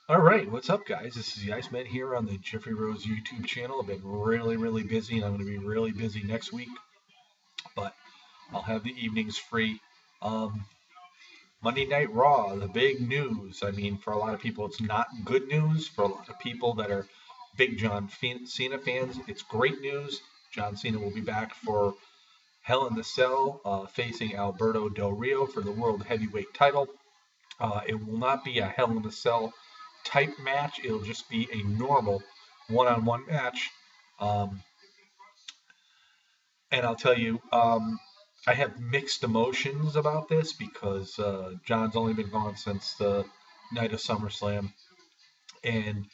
All right, what's up, guys? This is the Iceman here on the Jeffrey Rose YouTube channel. I've been really busy, and I'm going to be really busy next week, but I'll have the evenings free. Um, Monday Night Raw, the big news. I mean, for a lot of people, it's not good news. For a lot of people that are big Cena fans, it's great news. John Cena will be back for Hell in the Cell, facing Alberto Del Rio for the World Heavyweight title. It will not be a Hell in a Cell type match. It'll just be a normal one-on-one match. Um, and I'll tell you, I have mixed emotions about this because John's only been gone since the night of SummerSlam, and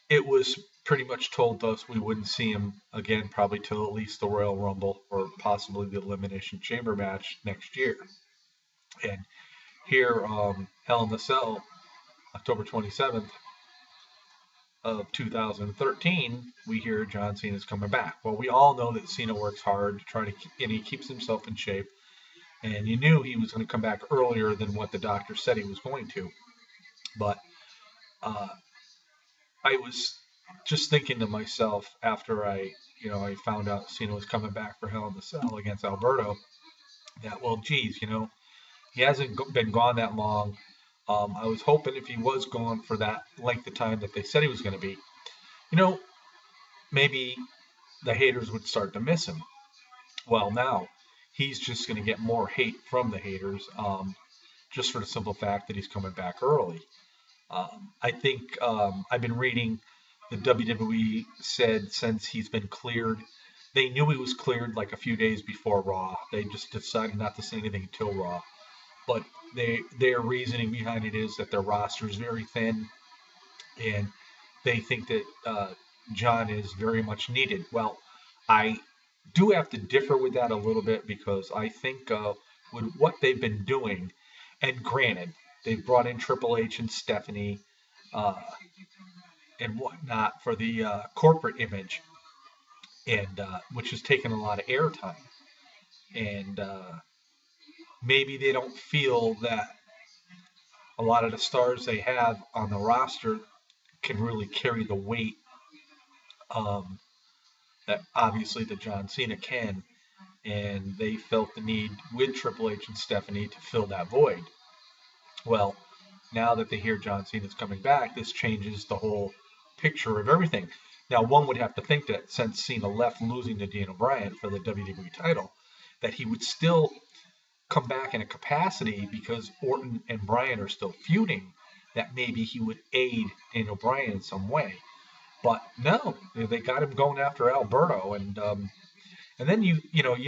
it was pretty much told to us we wouldn't see him again probably till at least the Royal Rumble or possibly the Elimination Chamber match next year. And here, Hell in the Cell, October 27th, of 2013, we hear John Cena's coming back. Well, we all know that Cena works hard to try to, and he keeps himself in shape. And you knew he was going to come back earlier than what the doctor said he was going to. But uh, I was just thinking to myself after I found out Cena was coming back for Hell in the Cell against Alberto, that well, geez, he hasn't been gone that long. I was hoping if he was gone for that length of time that they said he was going to be, you know, maybe the haters would start to miss him. Well, now he's just going to get more hate from the haters, just for the simple fact that he's coming back early. I think I've been reading the WWE said since he's been cleared, they knew he was cleared like a few days before Raw. They just decided not to say anything until Raw. But their reasoning behind it is that their roster is very thin, and they think that John is very much needed. Well, I do have to differ with that a little bit because I think with what they've been doing, and granted, they've brought in Triple H and Stephanie uh, and whatnot for the corporate image, and which has taken a lot of airtime. And maybe they don't feel that a lot of the stars they have on the roster can really carry the weight um, that obviously the John Cena can, and they felt the need with Triple H and Stephanie to fill that void. Well, now that they hear John Cena's coming back, this changes the whole picture of everything. Now, one would have to think that since Cena left losing to Daniel Bryan for the WWE title, that he would still come back in a capacity because Orton and Bryan are still feuding, that maybe he would aid Daniel Bryan in some way. But no, they got him going after Alberto, and then you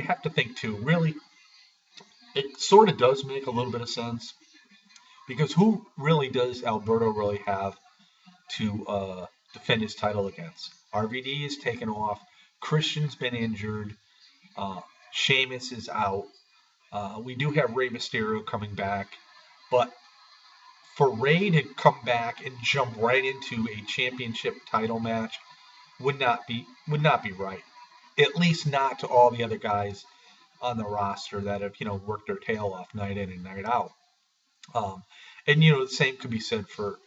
have to think too. Really, it sort of does make a little bit of sense because who really does Alberto really have to defend his title against? RVD is taken off. Christian's been injured. Uh, Sheamus is out. We do have Rey Mysterio coming back, but for Rey to come back and jump right into a championship title match would not be right. At least not to all the other guys on the roster that have worked their tail off night in and night out. Um, and the same could be said for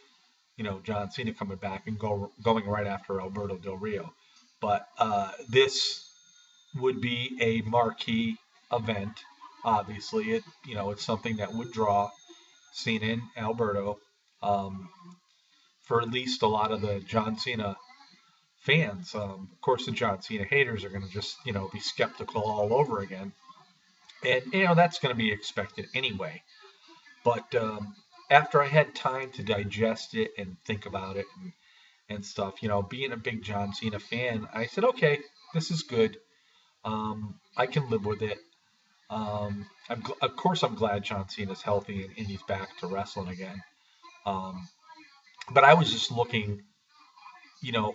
John Cena coming back and going right after Alberto Del Rio. But this would be a marquee event. Obviously, it's something that would draw Cena and Alberto, um, for at least a lot of the John Cena fans. Of course, the John Cena haters are going to just be skeptical all over again, and that's going to be expected anyway. But after I had time to digest it and think about it and stuff, being a big John Cena fan, I said, okay, this is good. I can live with it. Of course, I'm glad John Cena's healthy and he's back to wrestling again. Um, but I was just looking,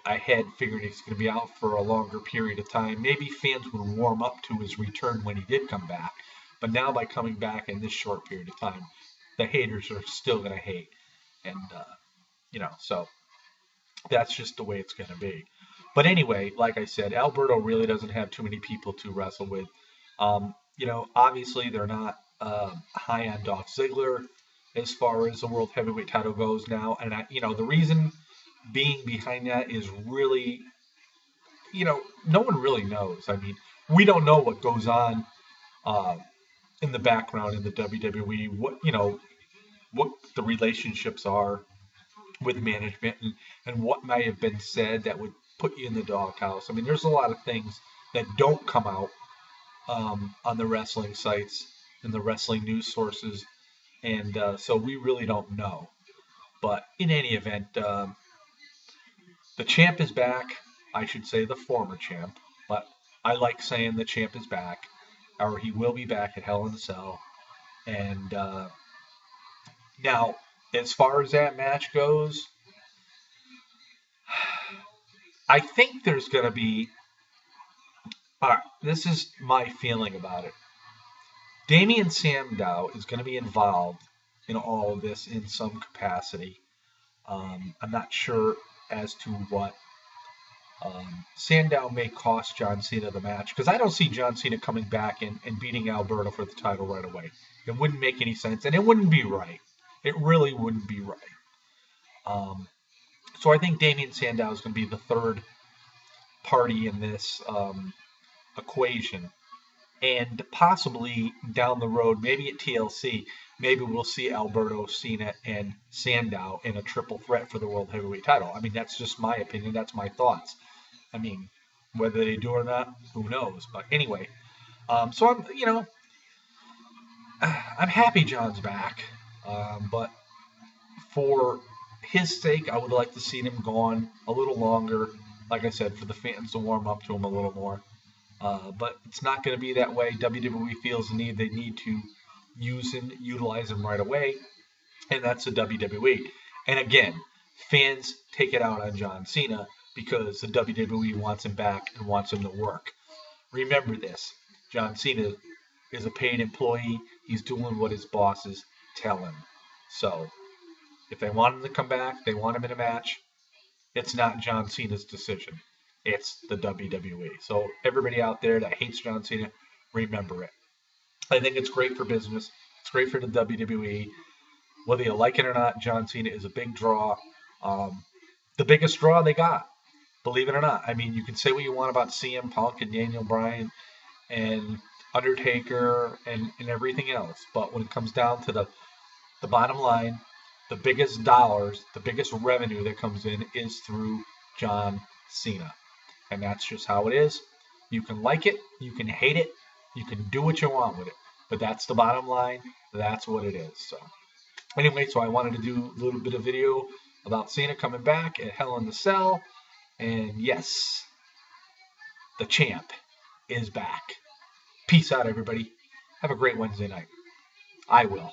ahead, figuring he's going to be out for a longer period of time. Maybe fans would warm up to his return when he did come back. But now, by coming back in this short period of time, the haters are still going to hate. And, so that's just the way it's going to be. But anyway, like I said, Alberto really doesn't have too many people to wrestle with. Obviously they're not high on Dolph Ziggler. as far as the World Heavyweight title goes now. And the reason being behind that is really, no one really knows. I mean, we don't know what goes on uh, in the background in the WWE. What the relationships are with management, and what might have been said that would put you in the doghouse. I mean, there's a lot of things that don't come out on the wrestling sites and the wrestling news sources, and so we really don't know. But in any event, the champ is back. I should say the former champ, but I like saying the champ is back, or he will be back at Hell in a Cell. And now, as far as that match goes, I think there's going to be. All right, this is my feeling about it. Damien Sandow is going to be involved in all of this in some capacity. I'm not sure as to what. Sandow may cost John Cena the match because I don't see John Cena coming back and beating Alberto for the title right away. It wouldn't make any sense, and it wouldn't be right. It really wouldn't be right. So I think Damien Sandow is going to be the third party in this equation. And possibly down the road, maybe at TLC, maybe we'll see Alberto, Cena, and Sandow in a triple threat for the World Heavyweight title. I mean, that's just my opinion. That's my thoughts. I mean, whether they do or not, who knows? But anyway, so I'm happy John's back. But for his sake, I would like to see him gone a little longer. Like I said, for the fans to warm up to him a little more. But it's not going to be that way. WWE feels the need. They need to utilize him right away. And that's the WWE. And again, fans take it out on John Cena because the WWE wants him back and wants him to work. Remember this. John Cena is a paid employee. He's doing what his bosses tell him. So, if they want him to come back, they want him in a match, it's not John Cena's decision. It's the WWE. So everybody out there that hates John Cena, remember it. I think it's great for business. It's great for the WWE. Whether you like it or not, John Cena is a big draw. The biggest draw they got, believe it or not. I mean, you can say what you want about CM Punk and Daniel Bryan and Undertaker and everything else. But when it comes down to the bottom line, the biggest dollars, the biggest revenue that comes in is through John Cena. And that's just how it is. You can like it, you can hate it, you can do what you want with it. But that's the bottom line. That's what it is. So anyway, so I wanted to do a little bit of video about Cena coming back at Hell in a Cell. And yes, the champ is back. Peace out, everybody. Have a great Wednesday night. I will.